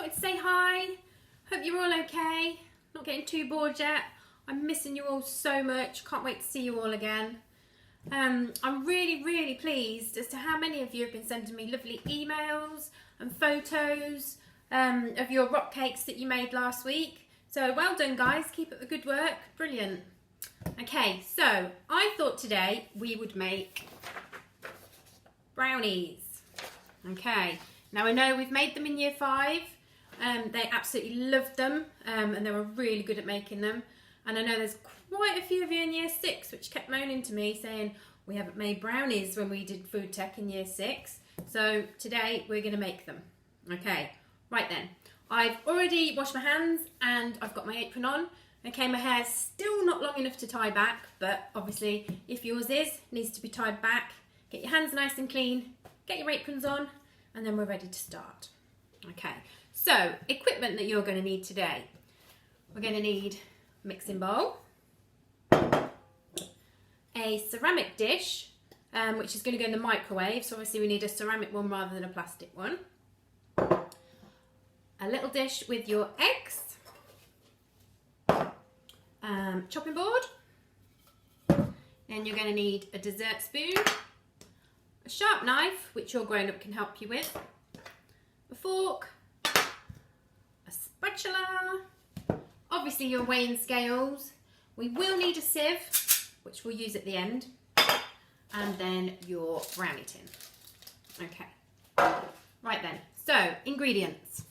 wanted to say hi. Hope you're all okay. Not getting too bored yet. I'm missing you all so much. Can't wait to see you all again. I'm really pleased as to how many of you have been sending me lovely emails and photos of your rock cakes that you made last week. So well done, guys. Keep up the good work. Brilliant. Okay, so I thought today we would make brownies. Okay, now I know we've made them in year 5. They absolutely loved them and they were really good at making them. And I know there's quite a few of you in year 6 which kept moaning to me saying we haven't made brownies when we did food tech in year 6. So today we're going to make them. Okay, right then. I've already washed my hands and I've got my apron on. Okay, my hair's still not long enough to tie back, but obviously if yours is, it needs to be tied back. Get your hands nice and clean, get your aprons on, and then we're ready to start. Okay, so equipment that you're going to need today. We're going to need a mixing bowl, a ceramic dish, which is going to go in the microwave, so obviously we need a ceramic one rather than a plastic one. A little dish with your eggs, chopping board, then you're going to need a dessert spoon, a sharp knife, which your grown-up can help you with, a fork, a spatula, obviously your weighing scales, we will need a sieve, which we'll use at the end, and then your brownie tin. Okay, right then, so ingredients.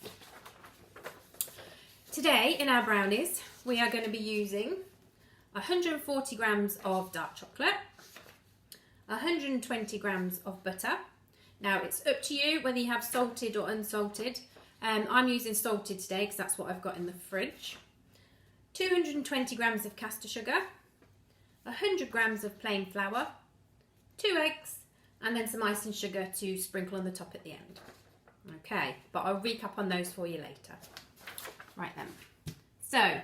Today in our brownies we are going to be using 140 grams of dark chocolate, 120 grams of butter. Now it's up to you whether you have salted or unsalted. I'm using salted today because that's what I've got in the fridge. 220 grams of caster sugar, 100 grams of plain flour, 2 eggs, and then some icing sugar to sprinkle on the top at the end. Okay, but I'll recap on those for you later. Right then, so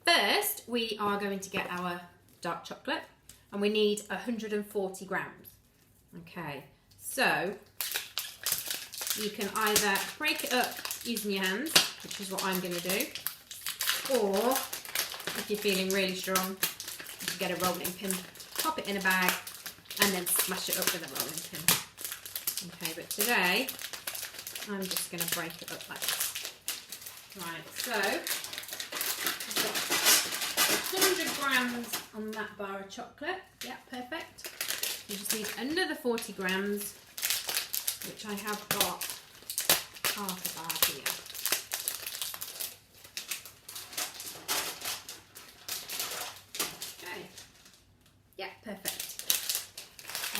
first we are going to get our dark chocolate and we need 140 grams. Okay, so you can either break it up using your hands, which is what I'm going to do, or if you're feeling really strong, you can get a rolling pin, pop it in a bag and then smash it up with a rolling pin. Okay, but today I'm just going to break it up like this. Right, so I've got 100 grams on that bar of chocolate. Yeah, perfect. You just need another 40 grams, which I have got half a bar here. Okay. Yeah, perfect.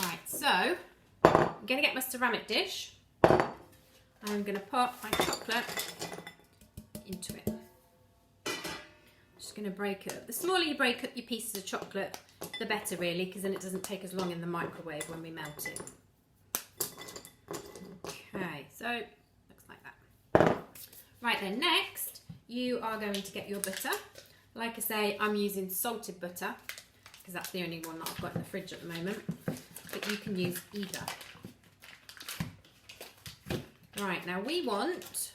Right, so I'm going to get my ceramic dish. I'm going to put my chocolate into it. Just going to break it up. The smaller you break up your pieces of chocolate, the better really, because then it doesn't take as long in the microwave when we melt it. Okay, so looks like that. Right then, next you are going to get your butter. Like I say, I'm using salted butter because that's the only one that I've got in the fridge at the moment, but you can use either. Right, now we want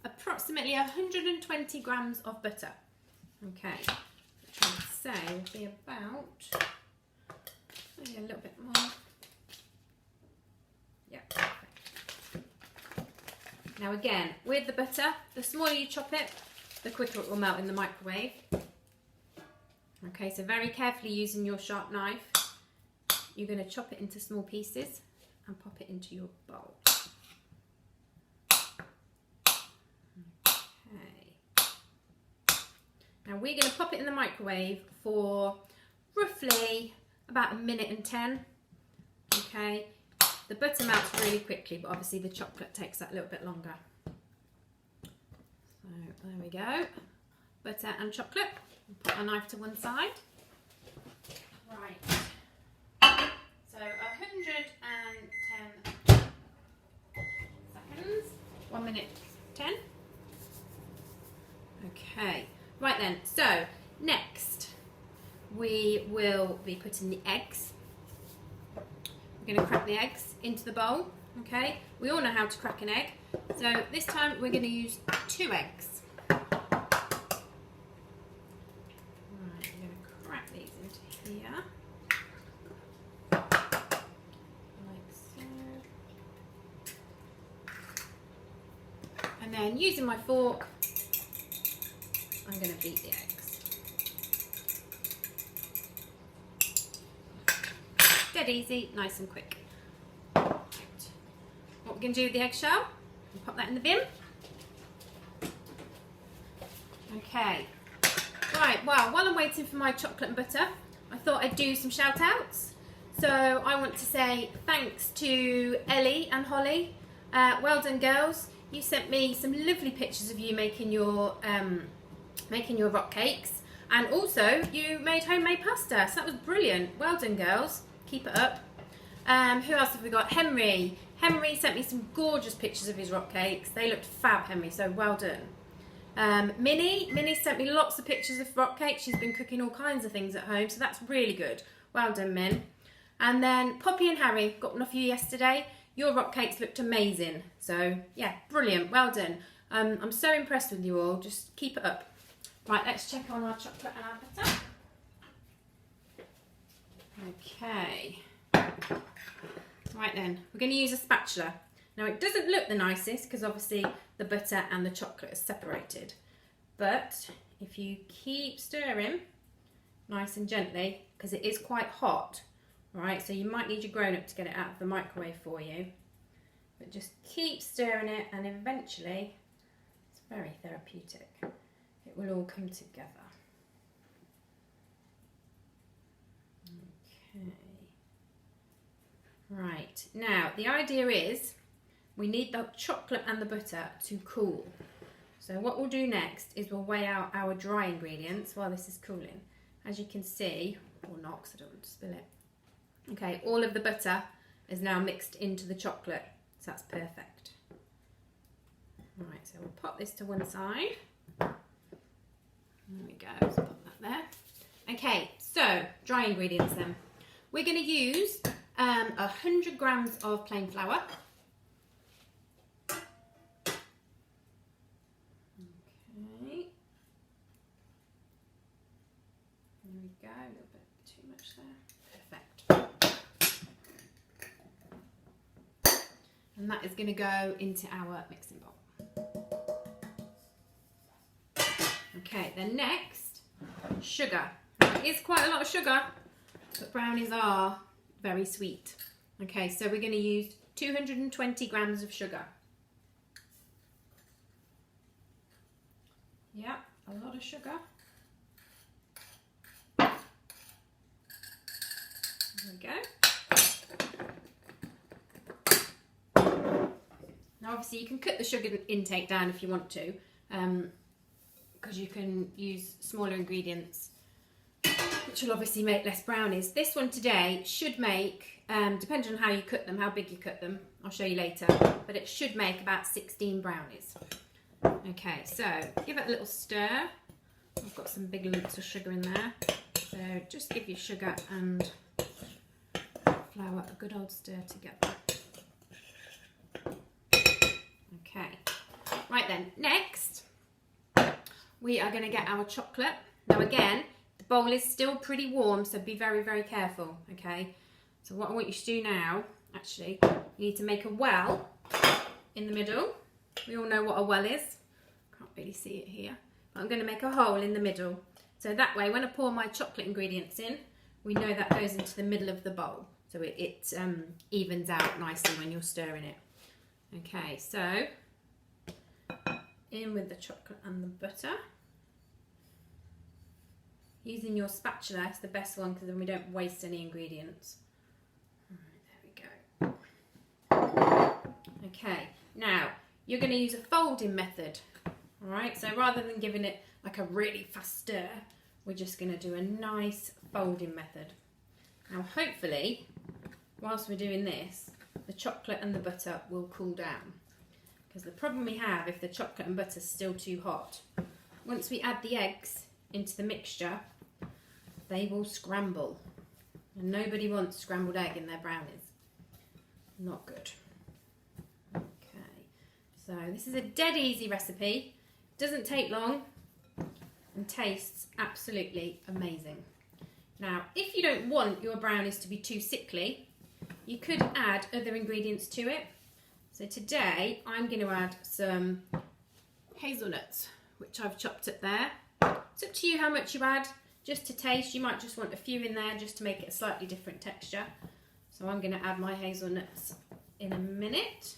approximately 120 grams of butter. Okay, which I would say will be about maybe a little bit more. Yeah, perfect. Now again, with the butter, the smaller you chop it, the quicker it will melt in the microwave. Okay, so very carefully using your sharp knife, you're going to chop it into small pieces and pop it into your bowl. Now we're going to pop it in the microwave for roughly about 1 minute and 10. Okay, the butter melts really quickly, but obviously the chocolate takes that little bit longer. So there we go, butter and chocolate. Put our knife to one side. Right, so 110 seconds, 1 minute 10. Okay. Right then, so next we will be putting the eggs. We're going to crack the eggs into the bowl, okay? We all know how to crack an egg. So this time we're going to use 2 eggs. Right, I'm going to crack these into here. Like so. And then using my fork, I'm going to beat the eggs. Dead easy, nice and quick. Right. What we're going to do with the eggshell, pop that in the bin. Okay. Right, well, while I'm waiting for my chocolate and butter, I thought I'd do some shout outs. So I want to say thanks to Ellie and Holly. Well done, girls. You sent me some lovely pictures of you making your rock cakes, and also you made homemade pasta, so that was brilliant. Well done, girls. Keep it up. Who else have we got? Henry. Henry sent me some gorgeous pictures of his rock cakes. They looked fab, Henry, so well done. Minnie sent me lots of pictures of rock cakes. She's been cooking all kinds of things at home, so that's really good. Well done, Min. And then Poppy and Harry, got one off you yesterday. Your rock cakes looked amazing. So, yeah, brilliant. Well done. I'm so impressed with you all. Just keep it up. Right, let's check on our chocolate and our butter. Okay. Right then, we're going to use a spatula. Now it doesn't look the nicest because obviously the butter and the chocolate are separated. But if you keep stirring nice and gently, because it is quite hot, right? So you might need your grown-up to get it out of the microwave for you. But just keep stirring it and eventually, it's very therapeutic. It will all come together. Okay. Right, now the idea is we need the chocolate and the butter to cool. So what we'll do next is we'll weigh out our dry ingredients while this is cooling. As you can see, or not because I don't want to spill it. Okay, all of the butter is now mixed into the chocolate, so that's perfect. Right, so we'll pop this to one side. There we go, let's pop that there. Okay, so dry ingredients then. We're going to use 100 grams of plain flour. Okay. There we go, a little bit too much there. Perfect. And that is going to go into our mixing bowl. Okay, then next, sugar. It is quite a lot of sugar, but brownies are very sweet. Okay, so we're going to use 220 grams of sugar. Yeah, a lot of sugar. There we go. Now obviously you can cut the sugar intake down if you want to, because you can use smaller ingredients, which will obviously make less brownies. This one today should make, depending on how you cut them, how big you cut them, I'll show you later, but it should make about 16 brownies. Okay, so give it a little stir. I've got some big lumps of sugar in there, so just give your sugar and flour a good old stir together. Okay, right then, next we are going to get our chocolate. Now again, the bowl is still pretty warm, so be very, very careful, okay? So what I want you to do now, actually, you need to make a well in the middle. We all know what a well is. Can't really see it here. But I'm going to make a hole in the middle. So that way, when I pour my chocolate ingredients in, we know that goes into the middle of the bowl. So it evens out nicely when you're stirring it. Okay, so in with the chocolate and the butter. Using your spatula is the best one because then we don't waste any ingredients. Alright, there we go. Okay, now you're going to use a folding method. Alright, so rather than giving it like a really fast stir, we're just going to do a nice folding method. Now hopefully, whilst we're doing this, the chocolate and the butter will cool down. Because the problem we have if the chocolate and butter is still too hot, once we add the eggs into the mixture, they will scramble. And nobody wants scrambled egg in their brownies. Not good. Okay, so this is a dead easy recipe. Doesn't take long and tastes absolutely amazing. Now, if you don't want your brownies to be too sickly, you could add other ingredients to it. So today I'm going to add some hazelnuts, which I've chopped up there. It's up to you how much you add, just to taste. You might just want a few in there just to make it a slightly different texture. So I'm going to add my hazelnuts in a minute.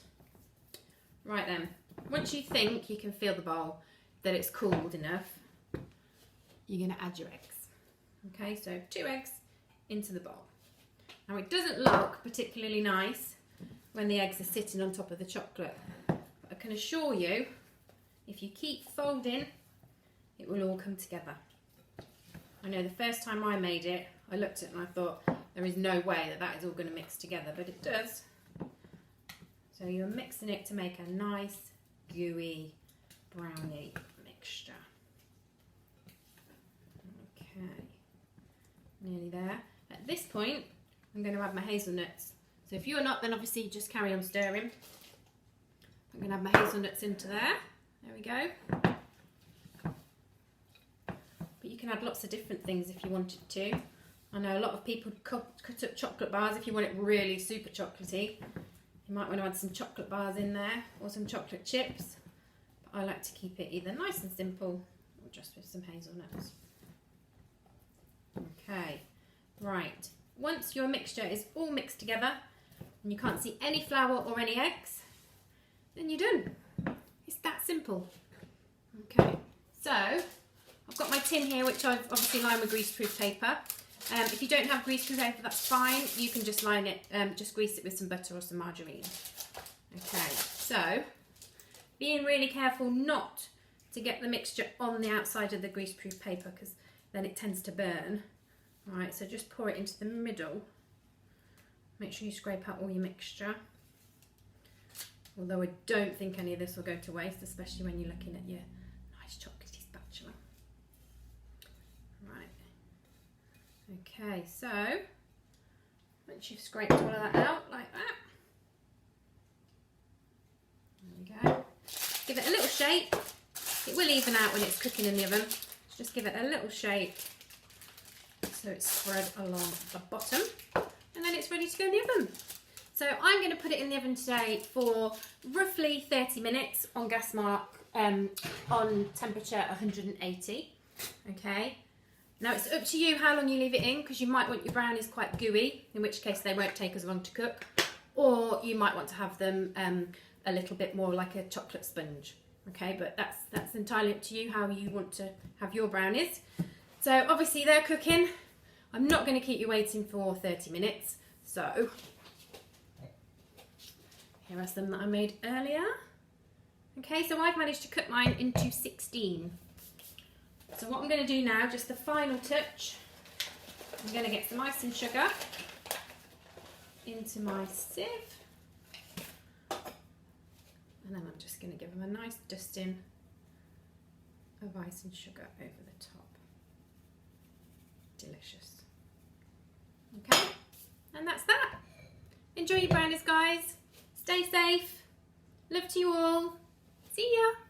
Right then, once you think you can feel the bowl, that it's cooled enough, you're going to add your eggs. Okay, so 2 eggs into the bowl. Now it doesn't look particularly nice when the eggs are sitting on top of the chocolate, but I can assure you, if you keep folding, it will all come together. I know the first time I made it, I looked at it and I thought, there is no way that that is all going to mix together, but it does. So you're mixing it to make a nice, gooey brownie mixture. Okay, nearly there. At this point, I'm going to add my hazelnuts. So if you're not, then obviously just carry on stirring. I'm going to add my hazelnuts into there. There we go. But you can add lots of different things if you wanted to. I know a lot of people cut up chocolate bars if you want it really super chocolatey. You might want to add some chocolate bars in there or some chocolate chips. But I like to keep it either nice and simple or just with some hazelnuts. Okay, right. Once your mixture is all mixed together and you can't see any flour or any eggs, then you're done. It's that simple. Okay, so I've got my tin here, which I've obviously lined with greaseproof paper. If you don't have greaseproof paper, that's fine. You can just line it, just grease it with some butter or some margarine. Okay, so being really careful not to get the mixture on the outside of the greaseproof paper, because then it tends to burn. All right, so just pour it into the middle. Make sure you scrape out all your mixture. Although I don't think any of this will go to waste, especially when you're looking at your nice chocolatey spatula. Right. Okay, so once you've scraped all of that out like that, there we go. Give it a little shake. It will even out when it's cooking in the oven. Just give it a little shake so it's spread along the bottom, and then it's ready to go in the oven. So I'm going to put it in the oven today for roughly 30 minutes on gas mark, on temperature 180. Okay. Now it's up to you how long you leave it in, because you might want your brownies quite gooey, in which case they won't take as long to cook, or you might want to have them a little bit more like a chocolate sponge. Okay, but that's entirely up to you how you want to have your brownies. So obviously they're cooking. I'm not going to keep you waiting for 30 minutes. So here are some that I made earlier. Okay, so I've managed to cut mine into 16. So what I'm going to do now, just the final touch, I'm going to get some icing sugar into my sieve. And then I'm just going to give them a nice dusting of icing sugar over the top. Delicious. Okay, and that's that. Enjoy your brownies, guys. Stay safe. Love to you all. See ya.